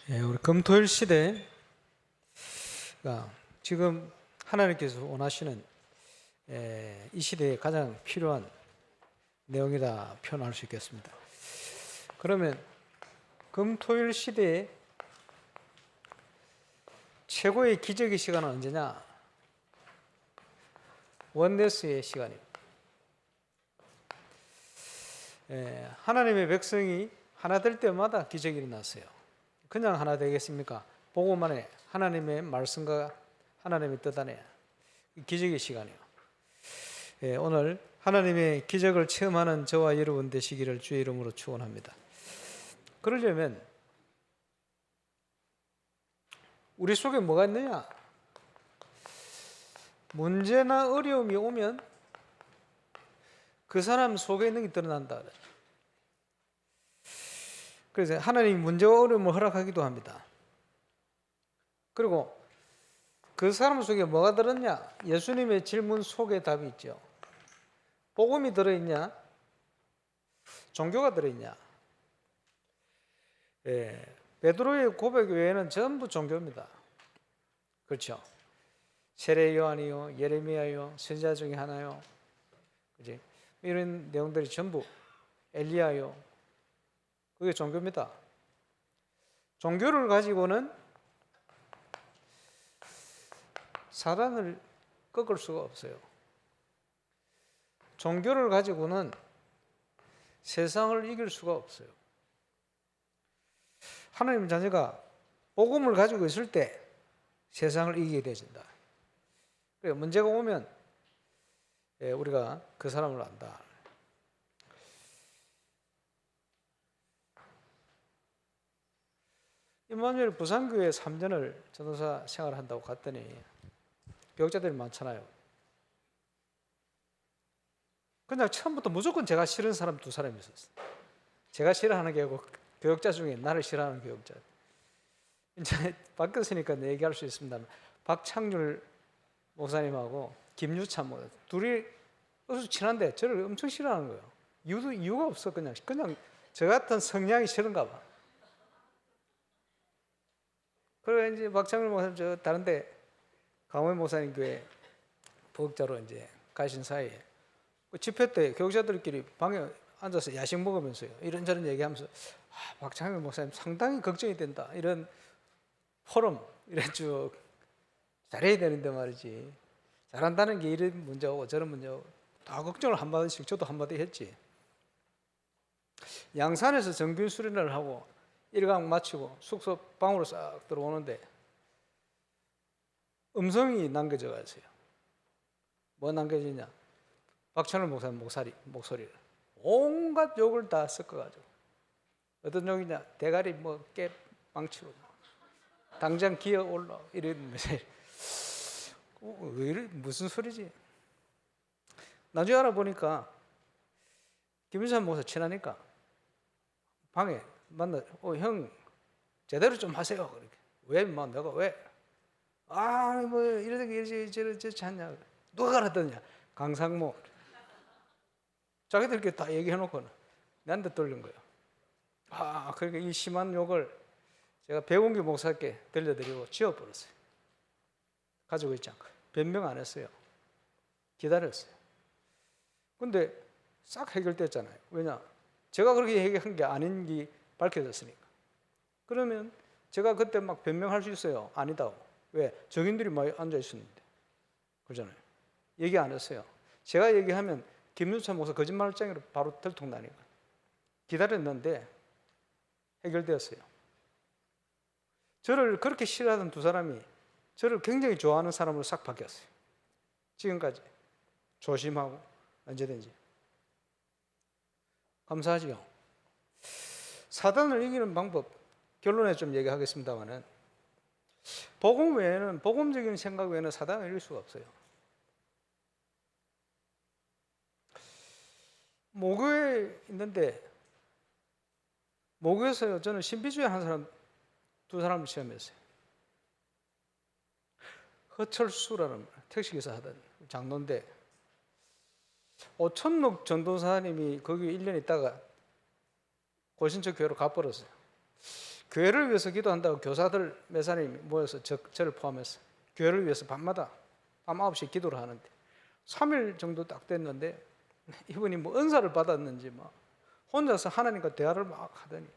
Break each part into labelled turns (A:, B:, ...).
A: 우리 금토일 시대가 지금 하나님께서 원하시는 이 시대에 가장 필요한 내용이다 표현할 수 있겠습니다. 그러면 금토일 시대에 최고의 기적의 시간은 언제냐? 원네스의 시간입니다. 하나님의 백성이 하나 될 때마다 기적이 일어났어요. 그냥 하나 되겠습니까? 복음 안에 하나님의 말씀과 하나님의 뜻 안에 기적의 시간이에요. 오늘 하나님의 기적을 체험하는 저와 여러분 되시기를 주의 이름으로 축원합니다. 그러려면 우리 속에 뭐가 있느냐? 문제나 어려움이 오면 그 사람 속에 있는 게 드러난다. 그래서 하나님이 문제와 어려움을 허락하기도 합니다. 그리고 그 사람 속에 뭐가 들었냐? 예수님의 질문 속에 답이 있죠. 복음이 들어있냐? 종교가 들어있냐? 베드로의 고백 외에는 전부 종교입니다. 그렇죠? 세례 요한이요, 예레미야요, 선지자 중에 하나요, 그지? 이런 내용들이 전부 엘리야요. 그게 종교입니다. 종교를 가지고는 사단을 꺾을 수가 없어요. 종교를 가지고는 세상을 이길 수가 없어요. 하나님 자녀가 복음을 가지고 있을 때 세상을 이기게 되진다. 문제가 오면 우리가 그 사람을 안다. 임마누엘 부산교회 3년을 전도사 생활을 한다고 갔더니 교역자들이 많잖아요. 그냥 처음부터 무조건 제가 싫은 사람 두 사람이 있었어요. 제가 싫어하는 게 아니고 교역자 중에 나를 싫어하는 교역자. 이제 바뀌었으니까 얘기할 수 있습니다. 박창률 목사님하고 김유찬 목사님 둘이 아주 친한데 저를 엄청 싫어하는 거예요. 이유가 없어. 그냥 저 같은 성향이 싫은가 봐. 그리고 이제 박창률 목사님 저 다른데 강원 목사님 교회 부역자로 이제 가신 사이에 집회 때 교육자들끼리 방에 앉아서 야식 먹으면서요 이런저런 얘기하면서 박창률 목사님 상당히 걱정이 된다. 이런 포럼 이런 쭉 잘해야 되는데 말이지. 잘한다는 게 이런 문제고 저런 문제고 다 걱정을 한마디씩 저도 한마디 했지. 양산에서 정균 수련을 하고 1강 마치고 숙소 방으로 싹 들어오는데 음성이 남겨져 가세요. 뭐 남겨지냐? 박찬호 목사님 목소리를 온갖 욕을 다 섞어가지고 어떤 욕이냐? 대가리 뭐 깨 망치로 당장 기어 올라 이런 메시지. 왜 이래? 무슨 소리지? 나중에 알아보니까 김유찬 목사 친하니까 방에 만나 형 제대로 좀 하세요. 그렇게 왜 뭐 내가 왜? 뭐 이러지 저러지 않냐? 누가 가르쳤냐? 강상모. 자기들끼리 다 얘기해놓고는 나한테 돌린 거예요. 그러니까 이 심한 욕을 제가 백운기 목사께 들려드리고 지워버렸어요. 가지고 있지 않고 변명 안 했어요. 기다렸어요. 근데 싹 해결됐잖아요. 왜냐? 제가 그렇게 얘기한 게 아닌 게 밝혀졌으니까. 그러면 제가 그때 막 변명할 수 있어요. 아니다고. 왜? 정인들이 많이 앉아 있었는데. 그러잖아요. 얘기 안 했어요. 제가 얘기하면 김윤찬 목사 거짓말장애로 바로 들통나니까. 기다렸는데 해결되었어요. 저를 그렇게 싫어하던 두 사람이 저를 굉장히 좋아하는 사람으로 싹 바뀌었어요. 지금까지 조심하고 언제든지. 감사하지요. 사단을 이기는 방법 결론에 좀 얘기하겠습니다만은 복음 외에는 복음적인 생각 외에는 사단을 이길 수가 없어요. 모교에 있는데 모교에서요 저는 신비주의 한 사람 두 사람을 시험했어요. 허철수라는 택시기사 하던 장로인데 오천록 전도사님이 거기 1년 있다가 고신처 교회로 가버렸어요. 교회를 위해서 기도한다고 교사들 몇 사람이 모여서 저를 포함해서 교회를 위해서 밤마다 밤 9시에 기도를 하는데 3일 정도 딱 됐는데 이분이 뭐 은사를 받았는지 막 혼자서 하나님과 대화를 막 하더니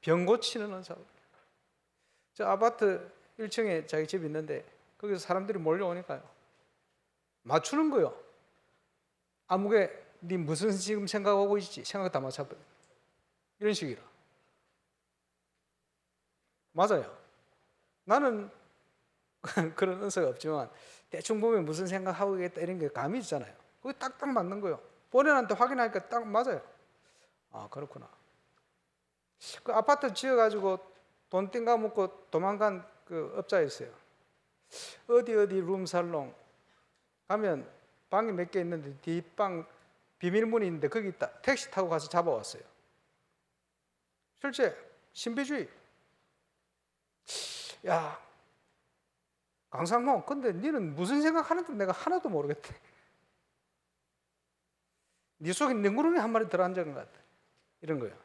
A: 병 고치는 은사가. 저 아파트 1층에 자기 집이 있는데 거기서 사람들이 몰려오니까요. 맞추는 거요. 아무개 네 무슨 지금 생각하고 있지? 생각 다 맞춰버려. 이런 식이라. 맞아요. 나는 그런 은사가 없지만 대충 보면 무슨 생각하고 있겠다 이런 게 감이 있잖아요. 그게 딱딱 맞는 거예요. 본인한테 확인하니까 딱 맞아요. 아, 그렇구나. 그 아파트 지어가지고 돈 띵가 먹고 도망간 그 업자 있어요. 어디 룸살롱 가면 방이 몇 개 있는데 뒷방 비밀문이 있는데 거기 있다. 택시 타고 가서 잡아왔어요. 실제 신비주의. 야, 강상모, 근데 너는 무슨 생각하는지 내가 하나도 모르겠대. 네 속에 능구렁이 한 마리 들어앉은 것 같아. 이런 거예요.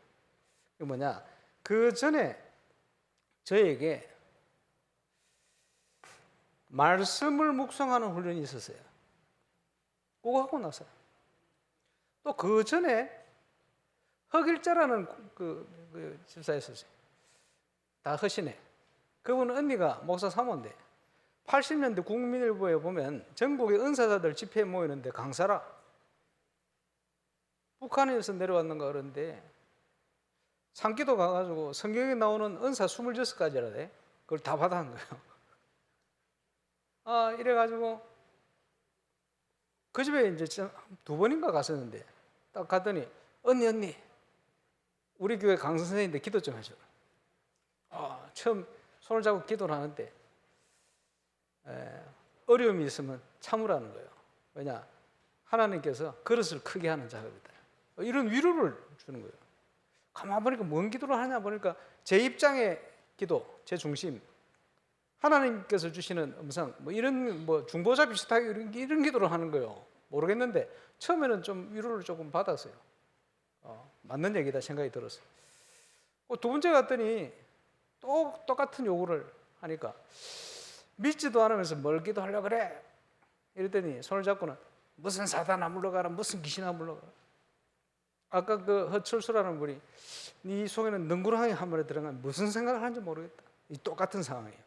A: 이게 뭐냐? 그 전에 저에게 말씀을 묵상하는 훈련이 있었어요. 그거 하고 나서 또 그 전에 허길자라는 그 집사에 있었어요. 다 허시네. 그분은 언니가 목사 사모인데 80년대 국민일보에 보면 전국의 은사자들 집회에 모이는데 강사라. 북한에서 내려왔는가 그런데 산기도 가가지고 성경에 나오는 은사 26가지라대. 그걸 다 받아간 거예요. 아, 이래가지고 그 집에 이제 2번인가 갔었는데 딱 갔더니 언니 우리 교회 강 선생님인데 기도 좀 해줘. 아, 처음 손을 잡고 기도를 하는데 어려움이 있으면 참으라는 거예요. 왜냐? 하나님께서 그릇을 크게 하는 작업이다. 이런 위로를 주는 거예요. 가만 보니까 뭔 기도를 하냐 보니까 제 입장의 기도, 제 중심, 하나님께서 주시는 음성, 뭐 이런 뭐 중보자 비슷하게 이런 기도를 하는 거예요. 모르겠는데 처음에는 좀 위로를 조금 받았어요. 맞는 얘기다 생각이 들었어요. 두 번째 갔더니 또 똑같은 요구를 하니까 믿지도 않으면서 뭘 기도하려고 그래? 이랬더니 손을 잡고는 무슨 사단아 물러가라, 무슨 귀신아 물러가라. 아까 그 허철수라는 분이 네 속에는 능구렁이 한 마리 들어가면 무슨 생각을 하는지 모르겠다. 이 똑같은 상황이에요.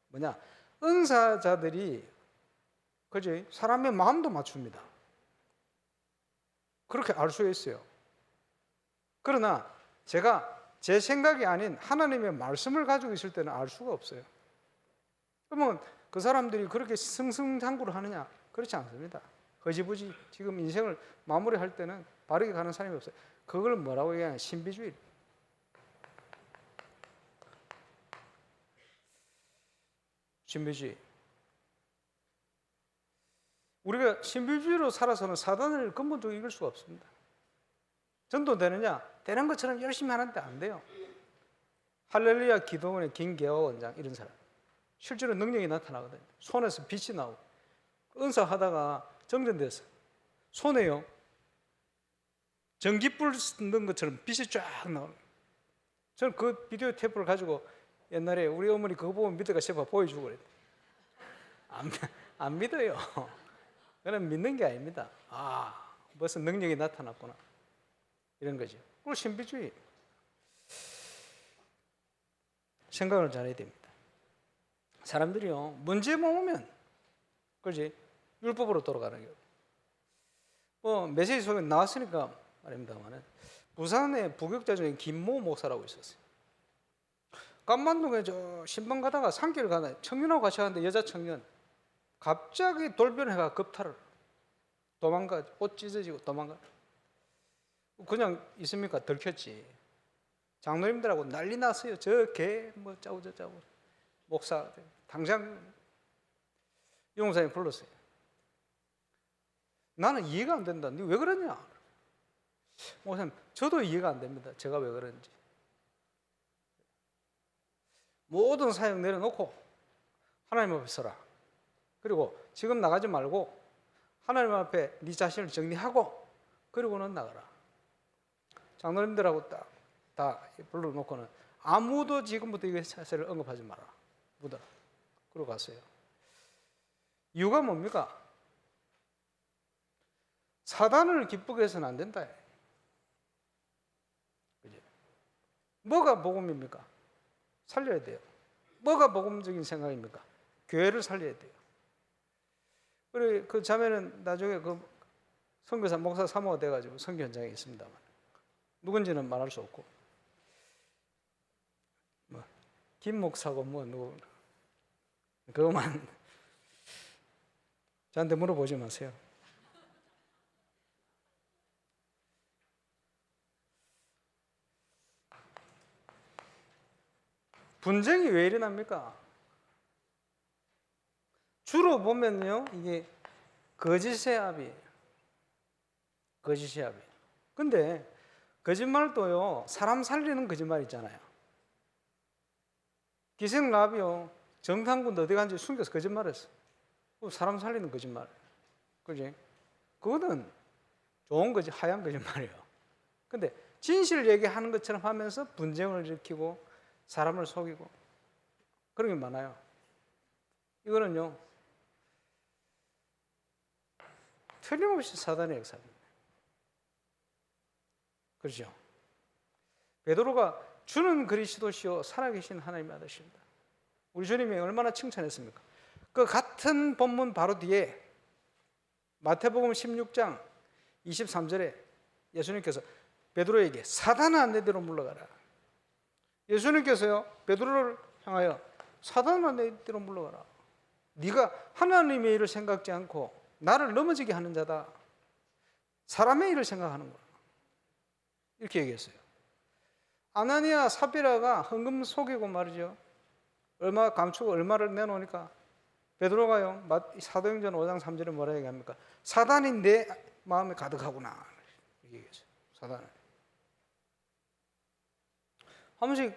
A: 뭐냐? 은사자들이 그지 사람의 마음도 맞춥니다. 그렇게 알 수 있어요. 그러나 제가 제 생각이 아닌 하나님의 말씀을 가지고 있을 때는 알 수가 없어요. 그러면 그 사람들이 그렇게 승승장구를 하느냐? 그렇지 않습니다. 허지부지 지금 인생을 마무리할 때는 바르게 가는 사람이 없어요. 그걸 뭐라고 얘기하냐? 신비주의. 신비주의. 우리가 신비주의로 살아서는 사단을 근본적으로 이길 수가 없습니다. 전도되느냐? 되는 것처럼 열심히 하는데 안 돼요. 할렐루야 기도원의 김계호 원장 이런 사람 실제로 능력이 나타나거든요. 손에서 빛이 나오고 은사하다가 정전돼서 손에요 전기불 넣은 것처럼 빛이 쫙 나오는 거예요. 저는 그 비디오 테이프를 가지고 옛날에 우리 어머니 그거 보면 믿어가 제발 보여주고 그랬어요. 안 믿어요. 그는 믿는 게 아닙니다. 아, 벌써 능력이 나타났구나. 이런 거죠. 그리고 신비주의. 생각을 잘해야 됩니다. 사람들이요, 문제만 오면, 그렇지? 율법으로 돌아가는 거예요. 메시지 속에 나왔으니까 말입니다만, 부산에 부교육자 중에 김모 목사라고 있었어요. 감만동에 저 신방 가다가 산길 가다 청년하고 같이 가는데 여자 청년, 갑자기 돌변해가 급탈을 도망가, 옷 찢어지고 도망가. 그냥 있습니까? 들켰지. 장로님들하고 난리 났어요. 저 개 뭐 짜고 저짜고. 목사 당장 용사님 불렀어요. 나는 이해가 안 된다. 너 왜 그러냐? 목사님 저도 이해가 안 됩니다. 제가 왜 그런지. 모든 사역 내려놓고 하나님 앞에 서라. 그리고 지금 나가지 말고 하나님 앞에 네 자신을 정리하고 그리고는 나가라. 장로님들하고 다 불러놓고는 아무도 지금부터 이거 사실을 언급하지 마라. 묻어라. 그러고 갔어요. 이유가 뭡니까? 사단을 기쁘게 해서는 안 된다. 그죠? 뭐가 복음입니까? 살려야 돼요. 뭐가 복음적인 생각입니까? 교회를 살려야 돼요. 그리고 그 자매는 나중에 그 선교사 목사 사모가 돼가지고 선교 현장에 있습니다만 누군지는 말할 수 없고 뭐 김 목사고 뭐 누구 그것만 저한테 물어보지 마세요. 분쟁이 왜 일어납니까? 주로 보면요, 이게 거짓의 합이에요. 거짓의 합이에요. 근데 거짓말도요, 사람 살리는 거짓말 있잖아요. 기생라비요, 정탐군 어디 간지 숨겨서 거짓말했어. 사람 살리는 거짓말. 그지? 그거는 좋은 거지, 하얀 거짓말이에요. 근데 진실 얘기하는 것처럼 하면서 분쟁을 일으키고 사람을 속이고 그런 게 많아요. 이거는요, 틀림없이 사단의 역사입니다. 그렇죠? 베드로가 주는 그리스도시요 살아계신 하나님의 아들이십니다. 우리 주님이 얼마나 칭찬했습니까? 그 같은 본문 바로 뒤에 마태복음 16장 23절에 예수님께서 베드로에게 사단아 내 뒤로 물러가라. 예수님께서요 베드로를 향하여 사단아 내 뒤로 물러가라. 네가 하나님의 일을 생각지 않고 나를 넘어지게 하는 자다. 사람의 일을 생각하는 거야. 이렇게 얘기했어요. 아나니아 삽비라가 헌금 속이고 말이죠. 얼마 감추고 얼마를 내놓으니까 베드로가요 사도행전 5장 3절에 뭐라 얘기합니까? 사단이 내 마음에 가득하구나. 이렇게 얘기했어요. 사단은. 한 번씩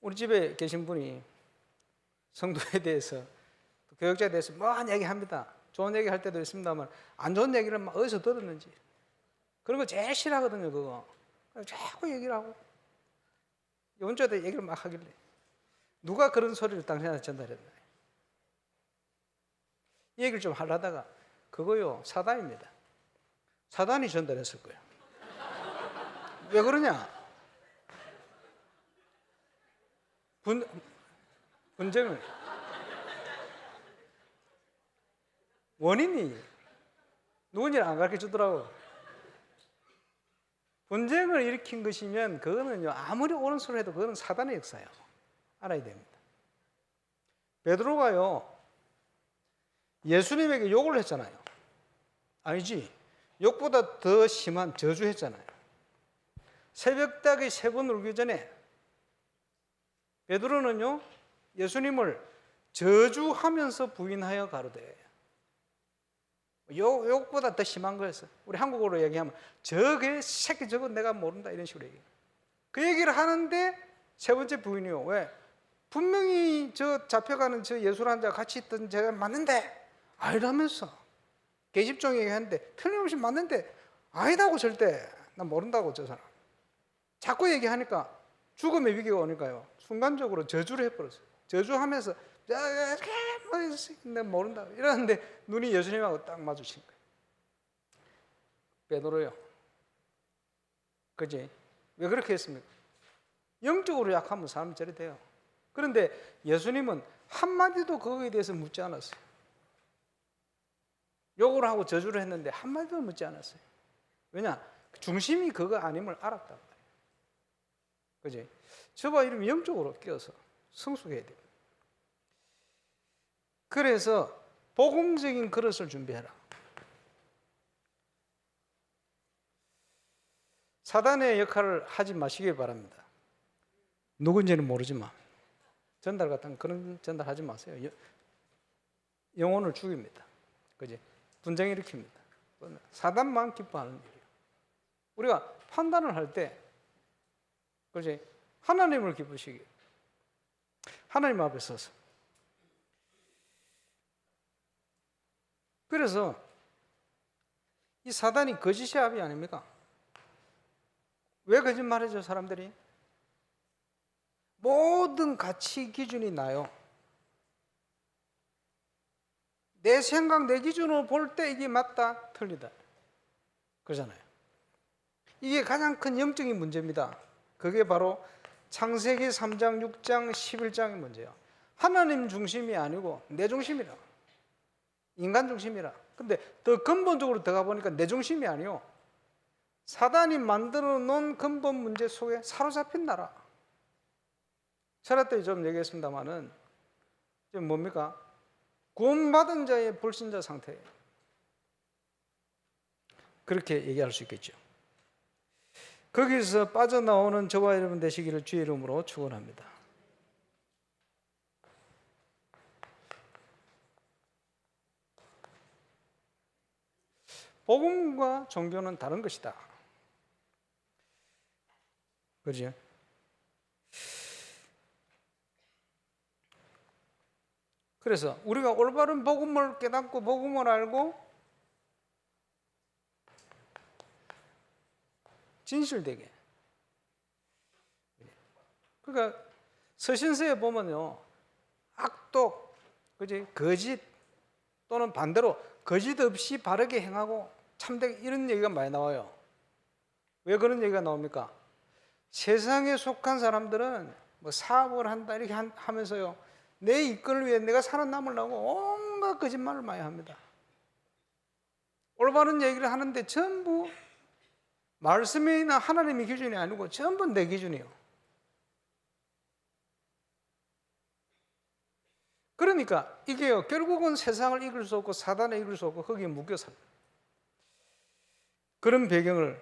A: 우리 집에 계신 분이 성도에 대해서 교역자에 대해서 뭐한 얘기합니다. 좋은 얘기 할 때도 있습니다만 안 좋은 얘기를 막 어디서 들었는지 그런 거 제일 싫어하거든요. 그거 자꾸 얘기를 하고 연주에다 얘기를 막 하길래 누가 그런 소리를 당신한테 전달했나. 이 얘기를 좀 하려다가 그거요 사단입니다. 사단이 전달했을 거예요. 왜 그러냐? 분쟁을 원인이 누군지를 안 가르쳐 주더라고. 분쟁을 일으킨 것이면 그거는요 아무리 옳은 소리 해도 그거는 사단의 역사예요. 알아야 됩니다. 베드로가요 예수님에게 욕을 했잖아요. 아니지, 욕보다 더 심한 저주했잖아요. 새벽닭이 3번 울기 전에 베드로는요 예수님을 저주하면서 부인하여 가로되, 욕보다 더 심한 거였어요. 우리 한국어로 얘기하면 저게 새끼 저거 내가 모른다 이런 식으로 얘기해요. 그 얘기를 하는데 세 번째 부인이요. 왜? 분명히 저 잡혀가는 저 예수라는 자가 같이 있던 제가 맞는데 아니라면서 계집종 얘기하는데 틀림없이 맞는데 아니다고 절대 난 모른다고. 저 사람 자꾸 얘기하니까 죽음의 위기가 오니까요 순간적으로 저주를 해버렸어요. 저주하면서 내가 모른다 이러는데 눈이 예수님하고 딱 마주친 거예요. 베드로요, 그지? 왜 그렇게 했습니까? 영적으로 약하면 사람이 저리 돼요. 그런데 예수님은 한마디도 거기에 대해서 묻지 않았어요. 욕을 하고 저주를 했는데 한마디도 묻지 않았어요. 왜냐? 중심이 그거 아님을 알았단 말이에요. 그지? 저와 이름이 영적으로 끼어서 성숙해야 돼요. 그래서 복음적인 그릇을 준비해라. 사단의 역할을 하지 마시기 바랍니다. 누군지는 모르지만 전달 같은 그런 전달하지 마세요. 영혼을 죽입니다. 그지? 분쟁 일으킵니다. 사단만 기뻐하는 일이에요. 우리가 판단을 할 때, 그지? 하나님을 기쁘시게, 하나님 앞에 서서. 그래서 이 사단이 거짓의 합이 아닙니까? 왜 거짓말해줘 사람들이? 모든 가치 기준이 나요. 내 생각, 내 기준으로 볼 때 이게 맞다, 틀리다. 그러잖아요. 이게 가장 큰 영적인 문제입니다. 그게 바로 창세기 3장, 6장, 11장의 문제예요. 하나님 중심이 아니고 내 중심이라. 인간 중심이라. 근데 더 근본적으로 들어가 보니까 내 중심이 아니요. 사단이 만들어 놓은 근본 문제 속에 사로잡힌 나라. 철학 때 좀 얘기했습니다만은 지금 뭡니까? 구원받은 자의 불신자 상태예요. 그렇게 얘기할 수 있겠죠. 거기서 빠져나오는 저와 여러분 되시기를 주의 이름으로 축원합니다. 복음과 종교는 다른 것이다. 그죠? 그래서 우리가 올바른 복음을 깨닫고 복음을 알고 진실되게. 그러니까 서신서에 보면요, 악독, 그지, 거짓 또는 반대로 거짓 없이 바르게 행하고 참되게 이런 얘기가 많이 나와요. 왜 그런 얘기가 나옵니까? 세상에 속한 사람들은 뭐 사업을 한다 이렇게 하면서요, 내 이권을 위해 내가 살아남으려고 온갖 거짓말을 많이 합니다. 올바른 얘기를 하는데 전부 말씀이나 하나님의 기준이 아니고 전부 내 기준이에요. 그러니까 이게요, 결국은 세상을 이길 수 없고 사단을 이길 수 없고 거기에 묶여 삽니다. 그런 배경을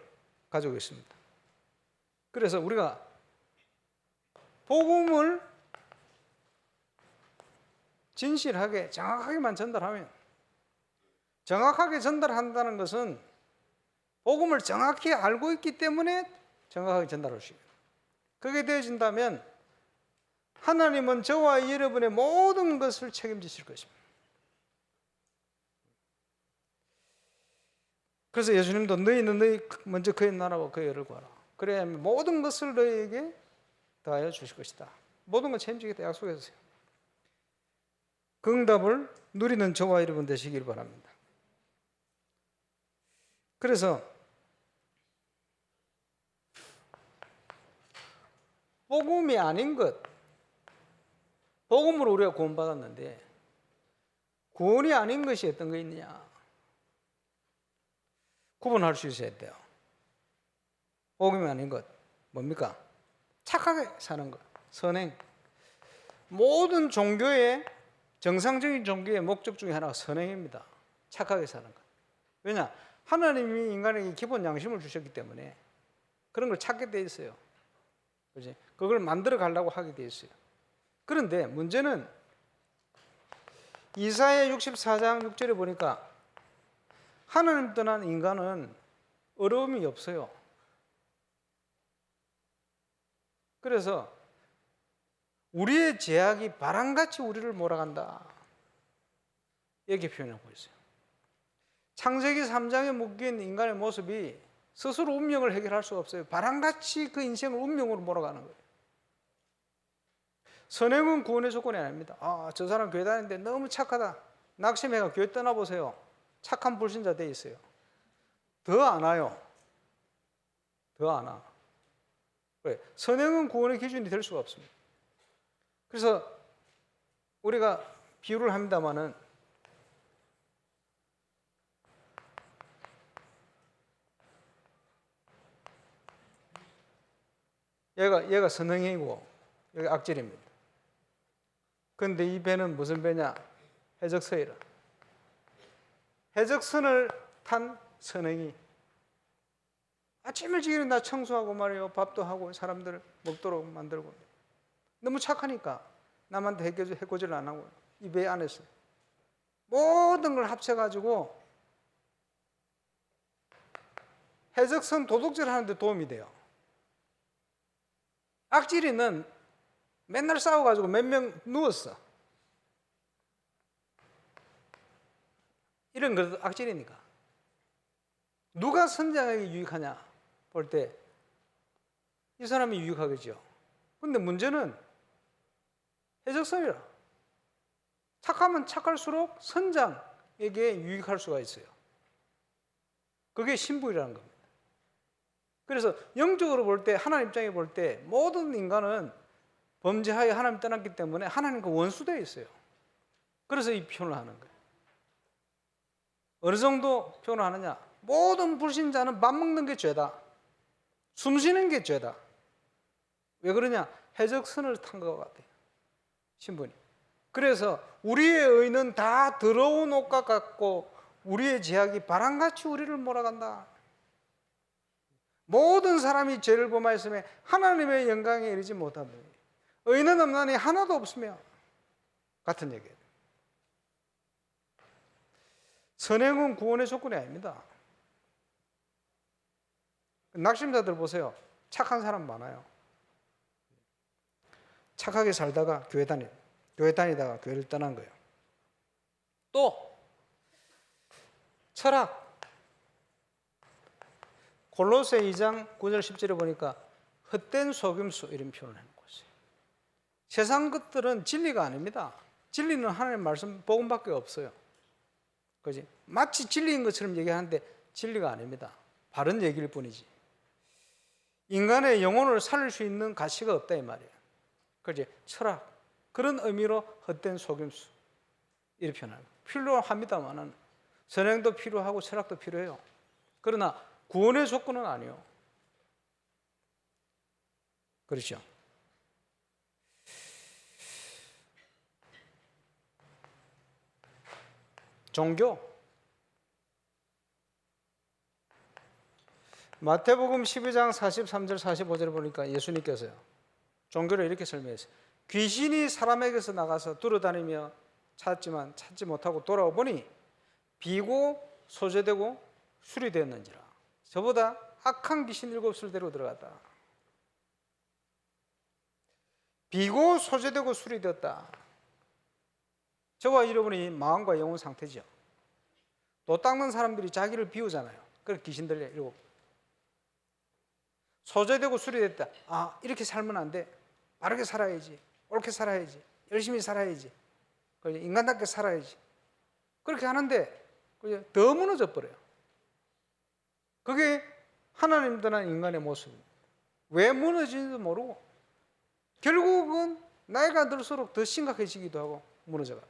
A: 가지고 있습니다. 그래서 우리가 복음을 진실하게 정확하게만 전달하면, 정확하게 전달한다는 것은 복음을 정확히 알고 있기 때문에 정확하게 전달할 수 있어요. 그게 되어진다면 하나님은 저와 여러분의 모든 것을 책임지실 것입니다. 그래서 예수님도 너희는 먼저 그의 나라와 그의 의를 구하라. 그래야 모든 것을 너희에게 더하여 주실 것이다. 모든 걸 책임지겠다 약속했어요. 그 응답을 누리는 저와 여러분 되시길 바랍니다. 그래서 복음이 아닌 것, 복음으로 우리가 구원받았는데 구원이 아닌 것이 어떤 거 있느냐, 구분할 수 있어야 돼요. 복음이 아닌 것 뭡니까? 착하게 사는 것, 선행. 모든 종교의 정상적인 종교의 목적 중에 하나가 선행입니다. 착하게 사는 것. 왜냐? 하나님이 인간에게 기본 양심을 주셨기 때문에 그런 걸 찾게 돼 있어요. 그렇지? 그걸 만들어 가려고 하게 돼 있어요. 그런데 문제는 이사야 64장 6절에 보니까 하나님 떠난 인간은 어려움이 없어요. 그래서 우리의 죄악이 바람같이 우리를 몰아간다, 이렇게 표현하고 있어요. 창세기 3장에 묶인 인간의 모습이 스스로 운명을 해결할 수가 없어요. 바람같이 그 인생을 운명으로 몰아가는 거예요. 선행은 구원의 조건이 아닙니다. 저 사람 교회 다니는데 너무 착하다, 낙심해가 교회 떠나보세요. 착한 불신자 돼 있어요. 더 안 와요. 더 안 와. 왜? 선행은 구원의 기준이 될 수가 없습니다. 그래서 우리가 비유를 합니다마는 얘가 선행이고 여기 악질입니다. 그런데 이 배는 무슨 배냐? 해적선이라. 해적선을 탄 선행이 아침 일찍 일어나 청소하고 말이에요. 밥도 하고 사람들 먹도록 만들고 너무 착하니까 남한테 해코지를 안 하고 이 배 안에서 모든 걸 합쳐가지고 해적선 도둑질 하는데 도움이 돼요. 악질이는 맨날 싸워가지고 몇 명 누웠어. 이런 것도 악질이니까. 누가 선장에게 유익하냐 볼 때 이 사람이 유익하겠죠. 근데 문제는 해적선이라. 착하면 착할수록 선장에게 유익할 수가 있어요. 그게 신분이라는 겁니다. 그래서 영적으로 볼 때, 하나님 입장에 볼 때 모든 인간은 범죄하여 하나님 떠났기 때문에 하나님과 원수되어 있어요. 그래서 이 표현을 하는 거예요. 어느 정도 표현을 하느냐? 모든 불신자는 밥 먹는 게 죄다. 숨 쉬는 게 죄다. 왜 그러냐? 해적선을 탄 것 같아요. 신분이. 그래서 우리의 의는 다 더러운 옷과 같고 우리의 죄악이 바람같이 우리를 몰아간다. 모든 사람이 죄를 범하였으며 하나님의 영광에 이르지 못한다. 의는 없나니 하나도 없으며 같은 얘기예요. 선행은 구원의 조건이 아닙니다. 낙심자들 보세요. 착한 사람 많아요. 착하게 살다가 교회 다니다가 교회를 떠난 거예요. 또 철학. 골로새 2장 9절 10절에 보니까 헛된 속임수 이런 표현을 해놓고 있어요. 세상 것들은 진리가 아닙니다. 진리는 하나님의 말씀 복음밖에 없어요. 그지? 마치 진리인 것처럼 얘기하는데 진리가 아닙니다. 바른 얘기일 뿐이지. 인간의 영혼을 살릴 수 있는 가치가 없다 이 말이에요. 그지? 철학. 그런 의미로 헛된 속임수 이렇게 표현합니다. 필요합니다만은 선행도 필요하고 철학도 필요해요. 그러나 구원의 조건은 아니요. 그렇죠? 종교. 마태복음 12장 43절 45절을 보니까 예수님께서요. 종교를 이렇게 설명했어요. 귀신이 사람에게서 나가서 돌아다니며 찾지만 찾지 못하고 돌아오 보니 비고 소재되고 술이 되었는지라. 저보다 악한 귀신 7수를 데리고 들어갔다. 비고 소재되고 술이 되었다. 저와 여러분이 마음과 영혼 상태죠. 도 닦는 사람들이 자기를 비우잖아요. 그래서 귀신들이 일곱. 소재되고 술이 됐다. 아, 이렇게 살면 안 돼. 바르게 살아야지. 옳게 살아야지. 열심히 살아야지. 인간답게 살아야지. 그렇게 하는데 더 무너져 버려요. 그게 하나님 떠난 인간의 모습입니다. 왜 무너지는지도 모르고 결국은 나이가 들수록 더 심각해지기도 하고 무너져가요.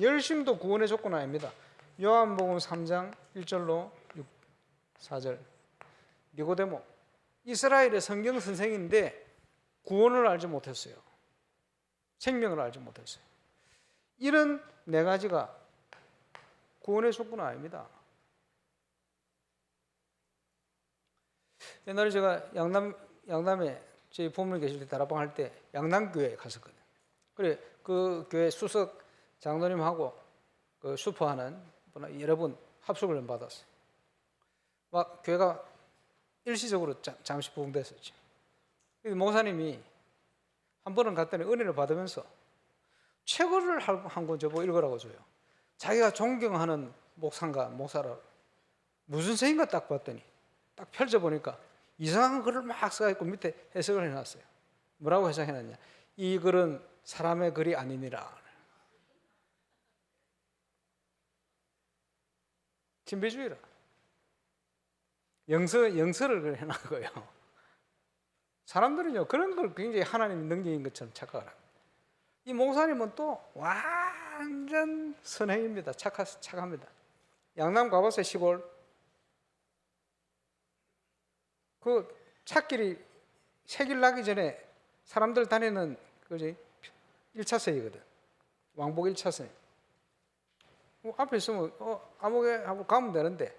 A: 열심도 구원의 조건 아닙니다. 요한복음 3장 1절로 4절. 니고데모, 이스라엘의 성경 선생인데 구원을 알지 못했어요. 생명을 알지 못했어요. 이런 네 가지가 구원의 조건은 아닙니다. 옛날에 제가 양남에 저희 부모님 계실 때 다락방 할 때 양남교회에 갔었거든요. 그래 그 교회 수석 장로님하고 그 슈퍼하는 여러 분 합숙을 받았어요. 막 교회가 일시적으로 잠시 부흥됐었죠. 목사님이 한 번은 갔더니 은혜를 받으면서 책을 한 권 저보고 읽으라고 줘요. 자기가 존경하는 목사라 무슨 책인가 딱 봤더니 딱 펼쳐보니까 이상한 글을 막 써있고 밑에 해석을 해놨어요. 뭐라고 해석해놨냐? 이 글은 사람의 글이 아니니라. 신비주의라. 영서를 해놓은 거예요. 사람들은요 그런 걸 굉장히 하나님 능력인 것처럼 착각을 합니다. 이 목사님은 또 완전 선행입니다. 착합니다. 양남 가봤어요. 시골. 그 찻길이 새길 나기 전에 사람들 다니는 그지 1차선이거든. 왕복 1차선. 앞에 있으면 아무게 하고 가면 되는데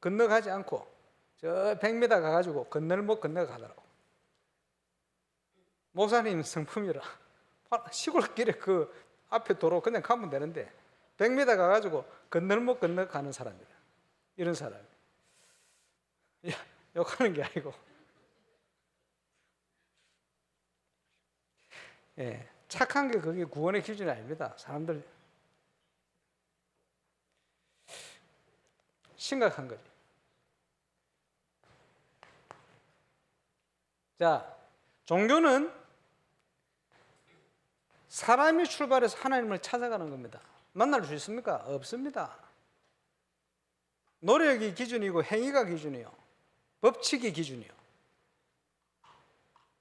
A: 건너가지 않고 저 100m 가가지고 건널목 건너가더라고. 목사님 성품이라 시골길에 그 앞에 도로 그냥 가면 되는데 100m 가가지고 건널목 건너가는 사람이라. 이런 사람. 야, 욕하는 게 아니고. 예, 착한 게 그게 구원의 기준이 아닙니다. 사람들 심각한 거죠. 자, 종교는 사람이 출발해서 하나님을 찾아가는 겁니다. 만날 수 있습니까? 없습니다. 노력이 기준이고 행위가 기준이요. 법칙이 기준이요.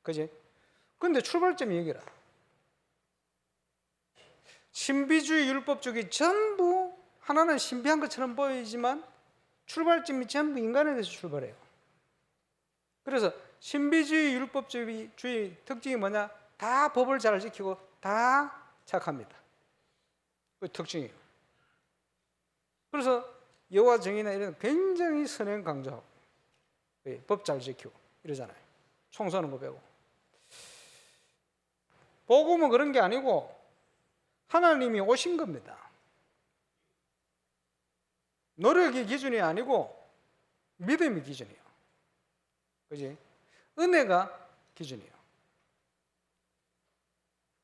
A: 그지? 근데 출발점이 여기라. 신비주의 율법주의 전부 하나는 신비한 것처럼 보이지만 출발점이 전부 인간에게서 출발해요. 그래서 신비주의 율법주의 특징이 뭐냐? 다 법을 잘 지키고 다 착합니다. 그 특징이에요. 그래서 여호와 정의나 이런 굉장히 선행 강조하고 법 잘 지키고 이러잖아요. 청소하는 거 배우고. 복음은 그런 게 아니고 하나님이 오신 겁니다. 노력이 기준이 아니고 믿음이 기준이에요. 그지? 은혜가 기준이에요.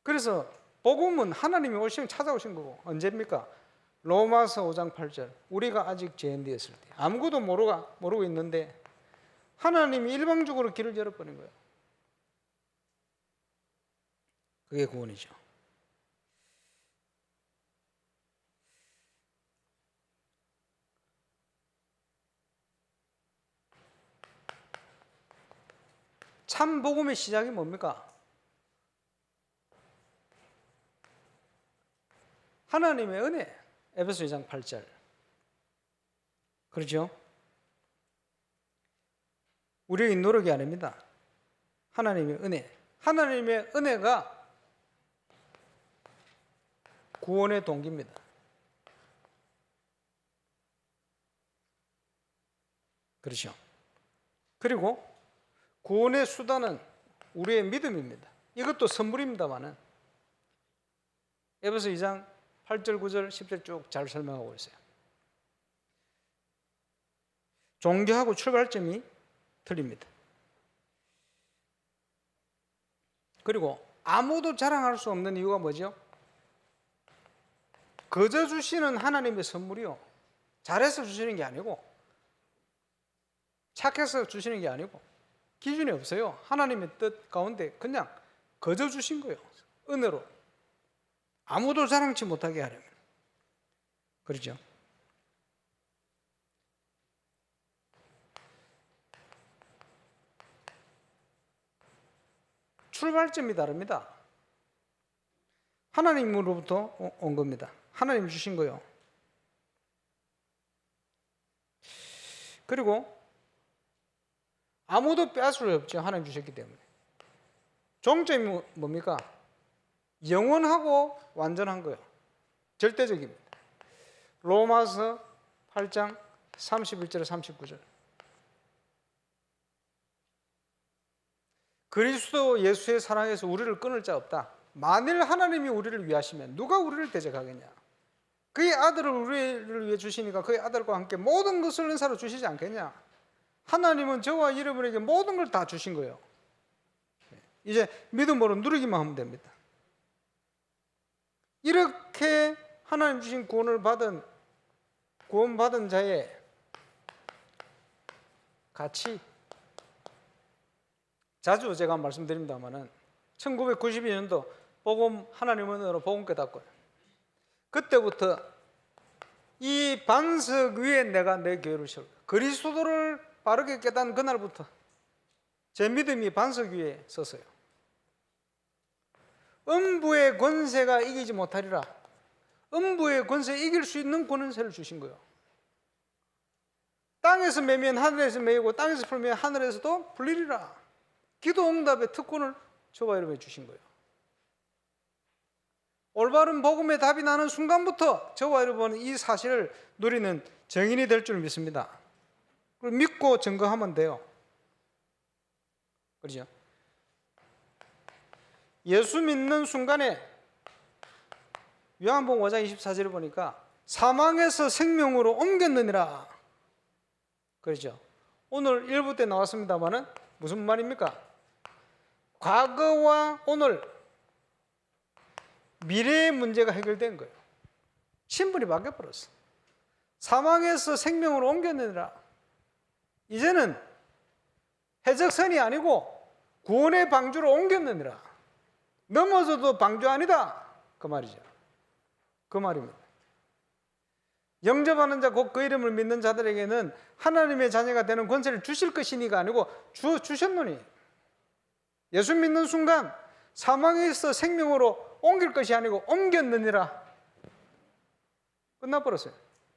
A: 그래서 복음은 하나님이 오시면 찾아오신 거고 언제입니까? 로마서 5장 8절 우리가 아직 죄인되었을 때 아무것도 모르고 있는데 하나님이 일방적으로 길을 열어버린 거예요. 그게 구원이죠. 참 복음의 시작이 뭡니까? 하나님의 은혜. 에베소 2장 8절. 그렇죠? 우리의 노력이 아닙니다. 하나님의 은혜. 하나님의 은혜가 구원의 동기입니다. 그렇죠? 그리고 구원의 수단은 우리의 믿음입니다. 이것도 선물입니다만은 에베소 2장 8절, 9절, 10절 쭉 잘 설명하고 있어요. 종교하고 출발점이 틀립니다. 그리고 아무도 자랑할 수 없는 이유가 뭐죠? 거저 주시는 하나님의 선물이요. 잘해서 주시는 게 아니고 착해서 주시는 게 아니고 기준이 없어요. 하나님의 뜻 가운데 그냥 거저 주신 거예요. 은혜로. 아무도 자랑치 못하게 하려면. 그렇죠? 출발점이 다릅니다. 하나님으로부터 온 겁니다. 하나님이 주신 거요. 그리고 아무도 빼앗을 수 없죠. 하나님 주셨기 때문에. 종점이 뭡니까? 영원하고 완전한 거예요. 절대적입니다. 로마서 8장 31절 39절. 그리스도 예수의 사랑에서 우리를 끊을 자 없다. 만일 하나님이 우리를 위하시면 누가 우리를 대적하겠냐? 그의 아들을 우리를 위해 주시니까 그의 아들과 함께 모든 것을 은사로 주시지 않겠냐? 하나님은 저와 여러분에게 모든 걸 다 주신 거예요. 이제 믿음으로 누리기만 하면 됩니다. 이렇게 하나님 주신 구원받은 자의 가치, 자주 제가 말씀드립니다만은 1992년도 복음 하나님의 은혜로 복음 깨닫고 그때부터 이 반석 위에 내가 내 교회를 세울 거야. 그리스도를 바르게 깨닫는 그날부터 제 믿음이 반석 위에 섰어요. 음부의 권세가 이기지 못하리라. 음부의 권세 이길 수 있는 권세를 주신 거예요. 땅에서 매면 하늘에서 매이고 땅에서 풀면 하늘에서도 풀리리라. 기도 응답의 특권을 저와 여러분에게 주신 거예요. 올바른 복음의 답이 나는 순간부터 저와 여러분은 이 사실을 누리는 증인이 될 줄 믿습니다. 그리고 믿고 증거하면 돼요. 그렇죠? 예수 믿는 순간에 요한복음 5장 24절을 보니까 사망에서 생명으로 옮겼느니라. 그렇죠? 오늘 1부 때 나왔습니다만은 무슨 말입니까? 과거와 오늘 미래의 문제가 해결된 거예요. 신분이 바뀌어버렸어. 사망에서 생명으로 옮겼느니라. 이제는 해적선이 아니고 구원의 방주로 옮겼느니라. 넘어져도 방주 아니다. 그 말이죠. 그 말입니다. 영접하는 자 곧 그 이름을 믿는 자들에게는 하나님의 자녀가 되는 권세를 주실 것이니가 아니고 주셨노니. 예수 믿는 순간 사망에서 생명으로 옮길 것이 아니고 옮겼느니라. 끝나버렸어요.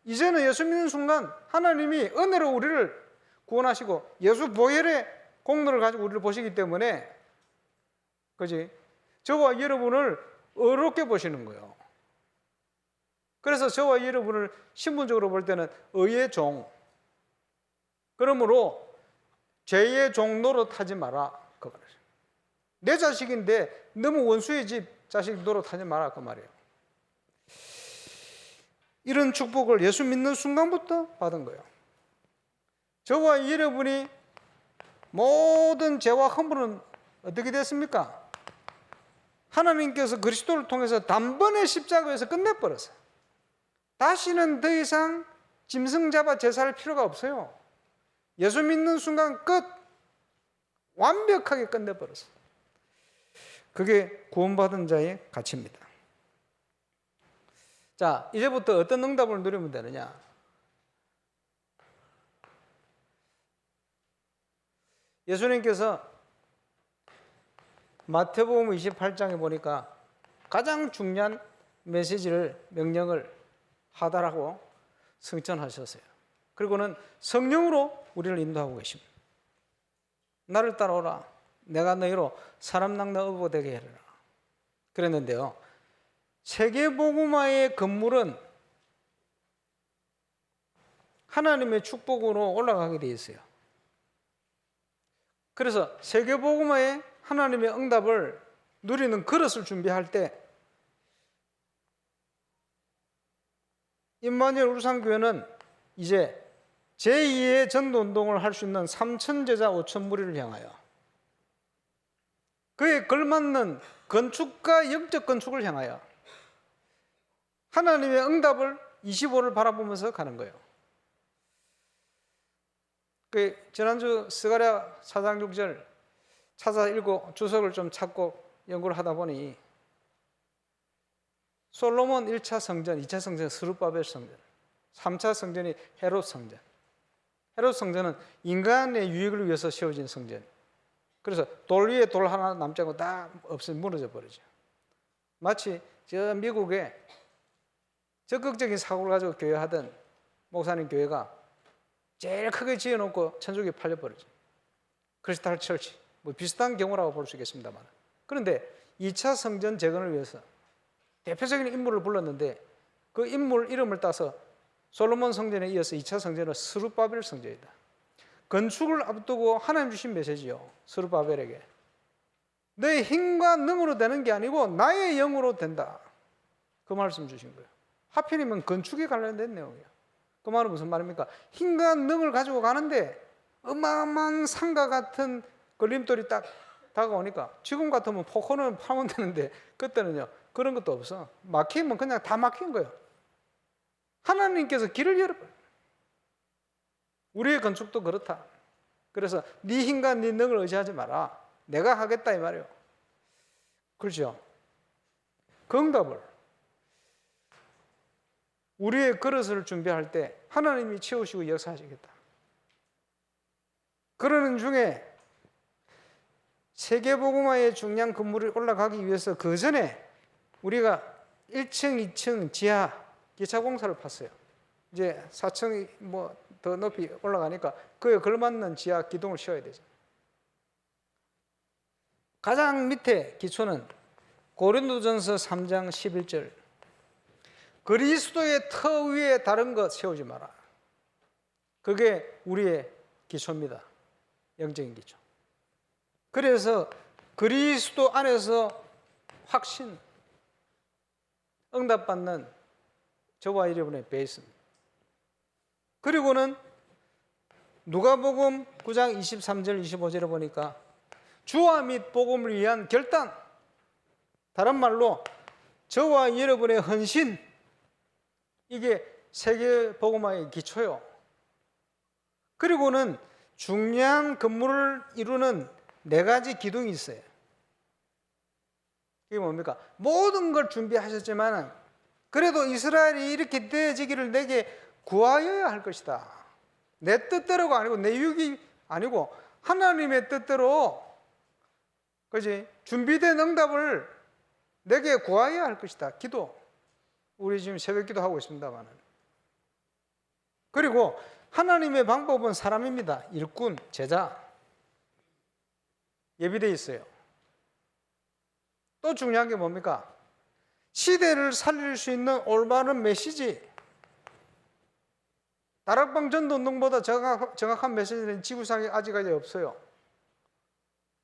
A: 이제는 예수 믿는 순간 하나님이 은혜로 우리를 구원하시고 예수 보혈의 공로를 가지고 우리를 보시기 때문에, 그지? 저와 여러분을 의롭게 보시는 거예요. 그래서 저와 여러분을 신분적으로 볼 때는 의의 종. 그러므로 죄의 종 노릇하지 마라. 그 말이에요. 내 자식인데 너무 원수의 집 자식 노릇하지 마라. 그 말이에요. 이런 축복을 예수 믿는 순간부터 받은 거예요. 저와 여러분이 모든 죄와 허물은 어떻게 됐습니까? 하나님께서 그리스도를 통해서 단번에 십자가에서 끝내버렸어요. 다시는 더 이상 짐승 잡아 제사할 필요가 없어요. 예수 믿는 순간 끝. 완벽하게 끝내버렸어요. 그게 구원받은 자의 가치입니다. 자, 이제부터 어떤 응답을 누리면 되느냐? 예수님께서 마태복음 28장에 보니까 가장 중요한 메시지를, 명령을 하다라고 성천하셨어요. 그리고는 성령으로 우리를 인도하고 계십니다. 나를 따라오라. 내가 너희로 사람 낚는 어부 되게 하리라. 그랬는데요, 세계복음화의 건물은 하나님의 축복으로 올라가게 되어 있어요. 그래서 세계복음화의 하나님의 응답을 누리는 그릇을 준비할 때 임마누엘 울산교회는 이제 제2의 전도운동을 할 수 있는 3천 제자 5천 무리를 향하여, 그에 걸맞는 건축과 영적 건축을 향하여 하나님의 응답을 25를 바라보면서 가는 거예요. 그 지난주 스가랴 4장 6절 찾아 읽고 주석을 좀 찾고 연구를 하다 보니 솔로몬 1차 성전, 2차 성전 스룹바벨 성전, 3차 성전이 헤롯 성전. 헤롯 성전은 인간의 유익을 위해서 세워진 성전. 그래서 돌 위에 돌 하나 남지 않고 다 없어 무너져 버리죠. 마치 저 미국에 적극적인 사고를 가지고 교회하던 목사님 교회가 제일 크게 지어놓고 천주교에 팔려버리죠. 크리스탈 처치, 뭐 비슷한 경우라고 볼 수 있겠습니다만. 그런데 2차 성전 재건을 위해서 대표적인 인물을 불렀는데 그 인물 이름을 따서 솔로몬 성전에 이어서 2차 성전은 스룹바벨 성전이다. 건축을 앞두고 하나님 주신 메시지요. 스룹바벨에게 내 힘과 능으로 되는 게 아니고 나의 영으로 된다. 그 말씀 주신 거예요. 하필이면 건축에 관련된 내용이에요. 그 말은 무슨 말입니까? 힘과 능을 가지고 가는데 어마어마한 산과 같은 걸림돌이 딱 다가오니까 지금 같으면 포크는 파면 되는데 그때는요 그런 것도 없어. 막히면 그냥 다 막힌 거예요. 하나님께서 길을 열어버려요. 우리의 건축도 그렇다. 그래서 네 힘과 네 능을 의지하지 마라. 내가 하겠다 이 말이에요. 그렇죠? 그 응답을 우리의 그릇을 준비할 때 하나님이 채우시고 역사하시겠다. 그러는 중에 세계복음화의 중요한 건물이 올라가기 위해서 그 전에 우리가 1층, 2층 지하 기차 공사를 팠어요. 이제 4층이 뭐 더 높이 올라가니까 그에 걸맞는 지하 기둥을 씌워야 되죠. 가장 밑에 기초는 고린도전서 3장 11절. 그리스도의 터 위에 다른 것 세우지 마라. 그게 우리의 기초입니다. 영적인 기초. 그래서 그리스도 안에서 확신, 응답받는 저와 여러분의 베이스입니다. 그리고는 누가복음 9장 23절 25절에 보니까 주와 및 복음을 위한 결단, 다른 말로 저와 여러분의 헌신, 이게 세계복음화의 기초요. 그리고는 중요한 건물을 이루는 네 가지 기둥이 있어요. 이게 뭡니까? 모든 걸 준비하셨지만 그래도 이스라엘이 이렇게 되어지기를 내게 구하여야 할 것이다. 내 뜻대로가 아니고 내 유익이 아니고 하나님의 뜻대로, 그지? 준비된 응답을 내게 구하여야 할 것이다. 기도. 우리 지금 새벽 기도 하고 있습니다만. 그리고 하나님의 방법은 사람입니다. 일꾼, 제자. 예비되어 있어요. 또 중요한 게 뭡니까? 시대를 살릴 수 있는 올바른 메시지. 다락방 전도운동보다 정확한 메시지는 지구상에 아직까지 없어요.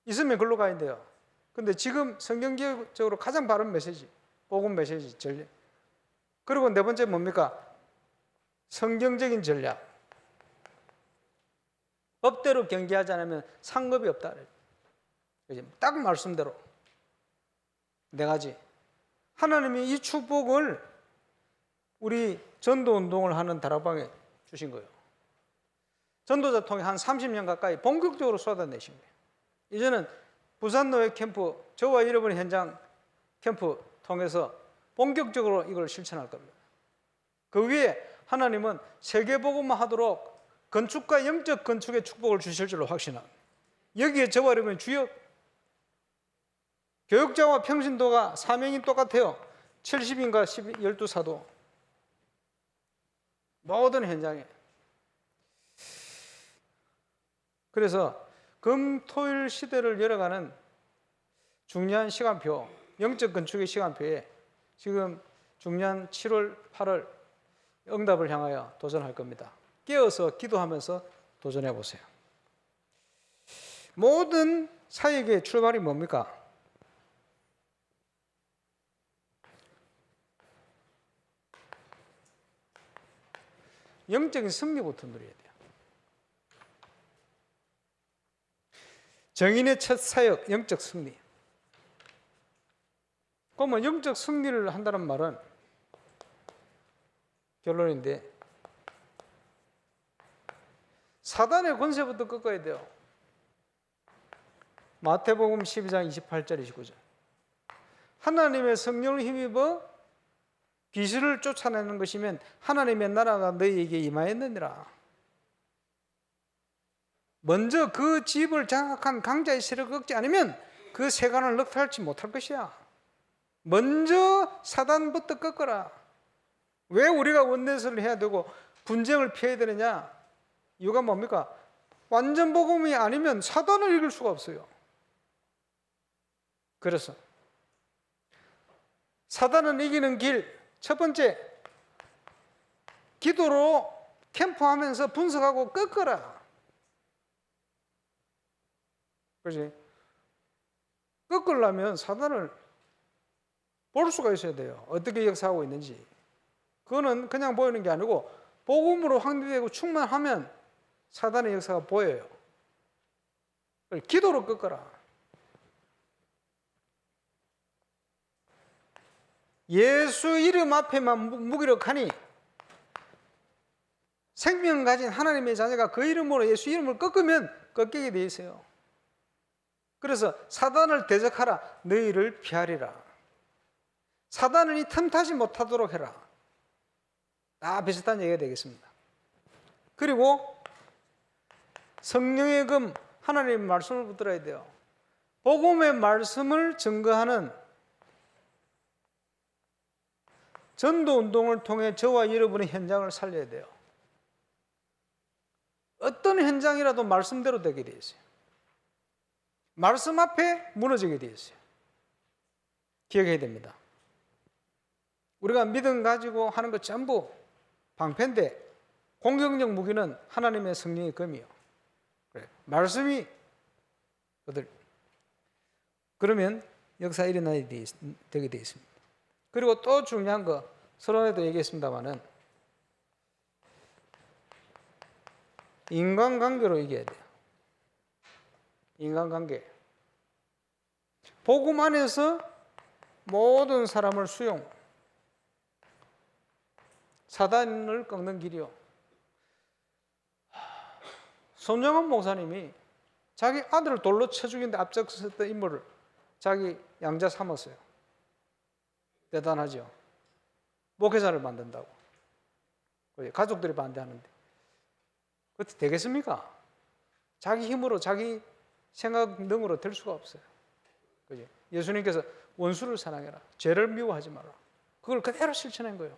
A: 있으면 글로 가야 돼요. 근데 지금 성경적으로 가장 바른 메시지, 복음 메시지, 전략. 그리고 네 번째 뭡니까? 성경적인 전략. 법대로 경계하지 않으면 상급이 없다. 딱 말씀대로. 네 가지. 하나님이 이 축복을 우리 전도운동을 하는 다락방에 주신 거예요. 전도자 통해 한 30년 가까이 본격적으로 쏟아내신 거예요. 이제는 부산노예 캠프, 저와 잃어버린 현장 캠프 통해서 본격적으로 이걸 실천할 겁니다. 그 위에 하나님은 세계복음만 하도록 건축과 영적 건축의 축복을 주실 줄로 확신합니다. 여기에 저와 잃어버린 주역, 교육자와 평신도가 사명이 똑같아요. 70인가 12사도. 모든 현장에. 그래서 금토일 시대를 열어가는 중요한 시간표, 영적 건축의 시간표에 지금 중요한 7월, 8월 응답을 향하여 도전할 겁니다. 깨어서 기도하면서 도전해 보세요. 모든 사역의 출발이 뭡니까? 영적인 승리부터 누려야 돼요. 정인의 첫 사역, 영적 승리. 그러면 영적 승리를 한다는 말은 결론인데 사단의 권세부터 꺾어야 돼요. 마태복음 12장 28절 29절. 하나님의 성령을 힘입어 귀신을 쫓아내는 것이면 하나님의 나라가 너희에게 임하였느니라. 먼저 그 집을 장악한 강자의 세력을 꺾지 않으면 그 세간을 넉탈치 못할 것이야. 먼저 사단부터 꺾어라. 왜 우리가 원내설을 해야 되고 분쟁을 피해야 되느냐? 이유가 뭡니까? 완전 복음이 아니면 사단을 이길 수가 없어요. 그래서 사단을 이기는 길, 첫 번째, 기도로 캠프하면서 분석하고 꺾어라. 그렇지? 꺾으려면 사단을 볼 수가 있어야 돼요. 어떻게 역사하고 있는지. 그거는 그냥 보이는 게 아니고 복음으로 확립되고 충만하면 사단의 역사가 보여요. 기도로 꺾어라. 예수 이름 앞에만 무기력하니 생명 가진 하나님의 자녀가 그 이름으로 예수 이름을 꺾으면 꺾이게 돼 있어요. 그래서 사단을 대적하라. 너희를 피하리라. 사단을 이 틈타지 못하도록 해라. 다 비슷한 얘기가 되겠습니다. 그리고 성령의 금 하나님의 말씀을 붙들어야 돼요. 복음의 말씀을 증거하는 전도운동을 통해 저와 여러분의 현장을 살려야 돼요. 어떤 현장이라도 말씀대로 되게 되어 있어요. 말씀 앞에 무너지게 되어 있어요. 기억해야 됩니다. 우리가 믿음 가지고 하는 것 전부 방패인데 공격력 무기는 하나님의 성령의 검이요. 그래. 말씀이 그러면 역사 일어나게 되게 되어 있습니다. 그리고 또 중요한 거 서론에도 얘기했습니다만은 인간관계로 이겨야 돼요. 인간관계. 복음 안에서 모든 사람을 수용. 사단을 꺾는 길이요. 손정은 목사님이 자기 아들을 돌로 쳐 죽이는데 앞장섰던 인물을 자기 양자 삼았어요. 대단하죠. 목회자를 만든다고. 가족들이 반대하는데 그것도 되겠습니까? 자기 힘으로 자기 생각 능으로 될 수가 없어요. 그죠? 예수님께서 원수를 사랑해라. 죄를 미워하지 마라. 그걸 그대로 실천한 거예요.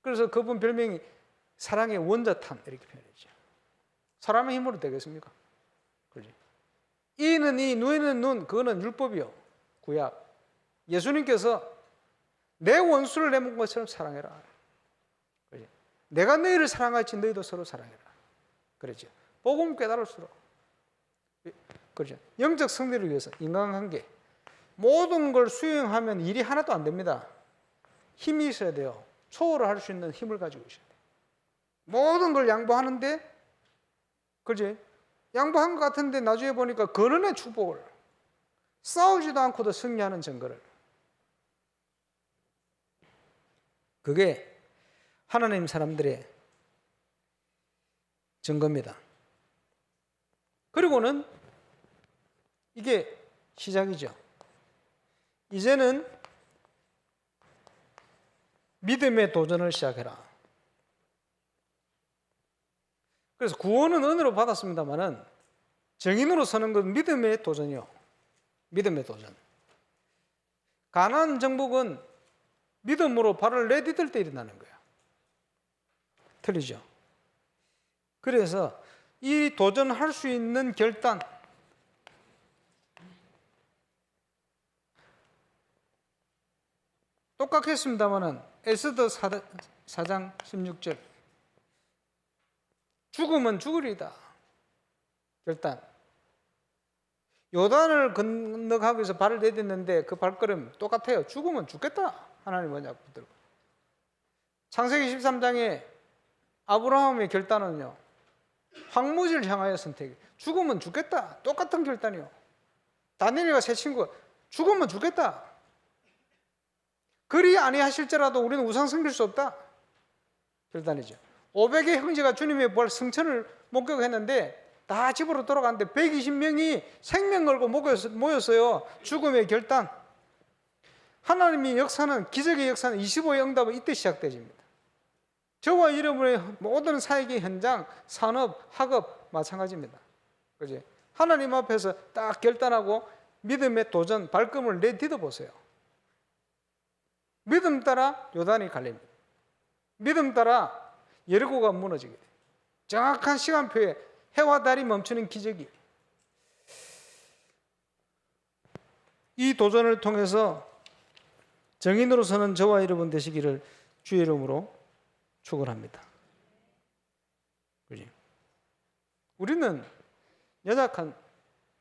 A: 그래서 그분 별명이 사랑의 원자탄 이렇게 표현했죠. 사람의 힘으로 되겠습니까? 그죠? 이는 이, 눈에는 눈, 그거는 율법이요. 구약. 예수님께서 내 원수를 내 몸 것처럼 사랑해라. 그죠? 내가 너희를 사랑하지 너희도 서로 사랑해라. 그렇죠. 복음 깨달을수록. 그렇죠. 영적 승리를 위해서 인간관계 모든 걸 수행하면 일이 하나도 안 됩니다. 힘이 있어야 돼요. 초월을 할 수 있는 힘을 가지고 있어야 돼요. 모든 걸 양보하는데, 그렇지? 양보한 것 같은데 나중에 보니까 근원의 축복을 싸우지도 않고도 승리하는 증거를. 그게 하나님 사람들의 증거입니다. 그리고는 이게 시작이죠. 이제는 믿음의 도전을 시작해라. 그래서 구원은 은혜로 받았습니다만은 정인으로 서는 건 믿음의 도전이요. 믿음의 도전. 가나안 정복은 믿음으로 발을 내디딜 때 일어나는 거예요. 틀리죠? 그래서 이 도전할 수 있는 결단, 똑같겠습니다만은 에스더 4장 16절 죽으면 죽으리다. 결단. 요단을 건너가기 위해서 발을 내딛는데 그 발걸음 똑같아요. 죽으면 죽겠다. 하나님 언약 붙들고. 창세기 13장에 아브라함의 결단은요, 황무지를 향하여 선택. 죽으면 죽겠다. 똑같은 결단이요. 다니엘과 세 친구가 죽으면 죽겠다. 그리 아니하실지라도 우리는 우상 섬길 수 없다. 결단이죠. 500의 형제가 주님의 부활 승천을 목격했는데 다 집으로 돌아갔는데 120명이 생명 걸고 모였어요. 죽음의 결단. 하나님의 역사는, 기적의 역사는 25의 응답은 이때 시작되집니다. 저와 여러분의 모든 사역의 현장, 산업, 학업 마찬가지입니다. 그지? 하나님 앞에서 딱 결단하고 믿음의 도전, 발걸음을 내딛어 보세요. 믿음 따라 요단이 갈립니다. 믿음 따라 여리고가 무너지게 돼요. 정확한 시간표에 해와 달이 멈추는 기적이. 이 도전을 통해서 정인으로서는 저와 여러분 되시기를 주의 이름으로 축원합니다. 그지? 우리는 연약한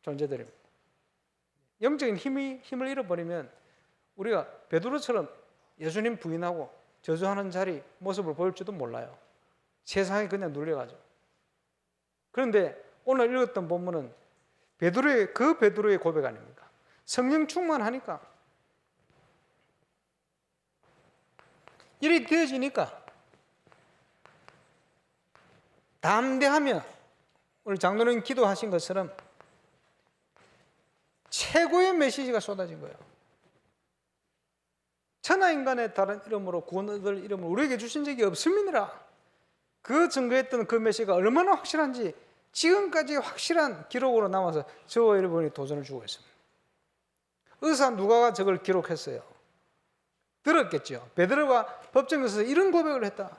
A: 존재들입니다. 영적인 힘을 잃어버리면 우리가 베드로처럼 예수님 부인하고 저주하는 자리 모습을 보일지도 몰라요. 세상에 그냥 눌려가죠. 그런데 오늘 읽었던 본문은 그 베드로의 고백 아닙니까? 성령 충만하니까 일이 되어지니까 담대하며 오늘 장로님 기도하신 것처럼 최고의 메시지가 쏟아진 거예요. 천하인간의 다른 이름으로 구원 얻을 이름을 우리에게 주신 적이 없음이니라. 그 증거했던 그 메시지가 얼마나 확실한지 지금까지 확실한 기록으로 남아서 저와 여러분이 도전을 주고 있습니다. 의사 누가가 저걸 기록했어요. 들었겠죠. 베드로가 법정에서 이런 고백을 했다.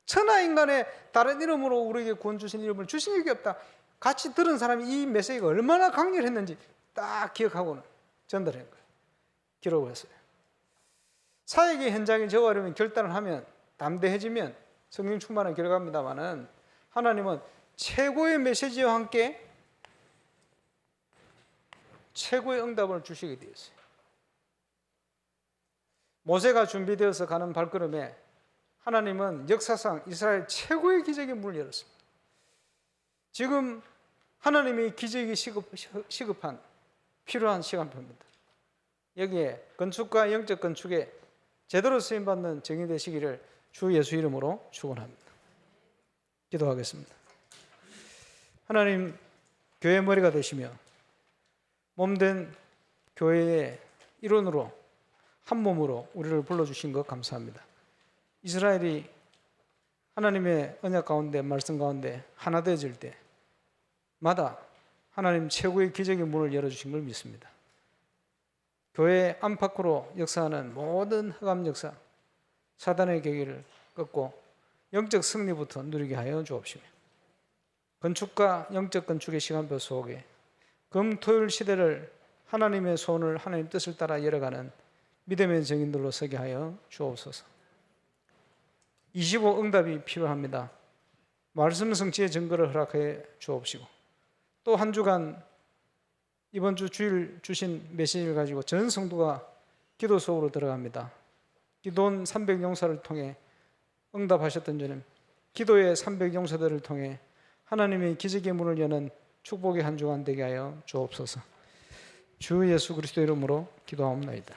A: 천하인간의 다른 이름으로 우리에게 구원 주신 이름을 주신 적이 없다. 같이 들은 사람이 이 메시지가 얼마나 강렬했는지 딱 기억하고는 전달한 거예요. 기록을 했어요. 사역의 현장에 저와 여러분 결단을 하면, 담대해지면 성령 충만한 결과입니다만은 하나님은 최고의 메시지와 함께 최고의 응답을 주시게 되었어요. 모세가 준비되어서 가는 발걸음에 하나님은 역사상 이스라엘 최고의 기적의 문을 열었습니다. 지금 하나님의 기적이 시급한 필요한 시간표입니다. 여기에 건축과 영적 건축에 제대로 쓰임받는 정의 되시기를 주 예수 이름으로 축원합니다. 기도하겠습니다. 하나님, 교회 머리가 되시며 몸된 교회의 일원으로 한 몸으로 우리를 불러주신 것 감사합니다. 이스라엘이 하나님의 언약 가운데 말씀 가운데 하나 되어질 때마다 하나님 최고의 기적의 문을 열어주신 걸 믿습니다. 교회 안팎으로 역사하는 모든 흑암 역사, 사단의 계기를 끊고 영적 승리부터 누리게 하여 주옵시며, 건축과 영적 건축의 시간표 속에 금토일 시대를 하나님의 손을 하나님 뜻을 따라 열어가는 믿음의 증인들로 서게 하여 주옵소서. 25 응답이 필요합니다. 말씀 성취의 증거를 허락해 주옵시고, 또 한 주간 이번 주 주일 주신 메시지를 가지고 전 성도가 기도 속으로 들어갑니다. 기도원 300용사를 통해 응답하셨던 주님, 기도의 300용사들을 통해 하나님의 기적의 문을 여는 축복의 한 주간 되게 하여 주옵소서. 주 예수 그리스도 이름으로 기도하옵나이다.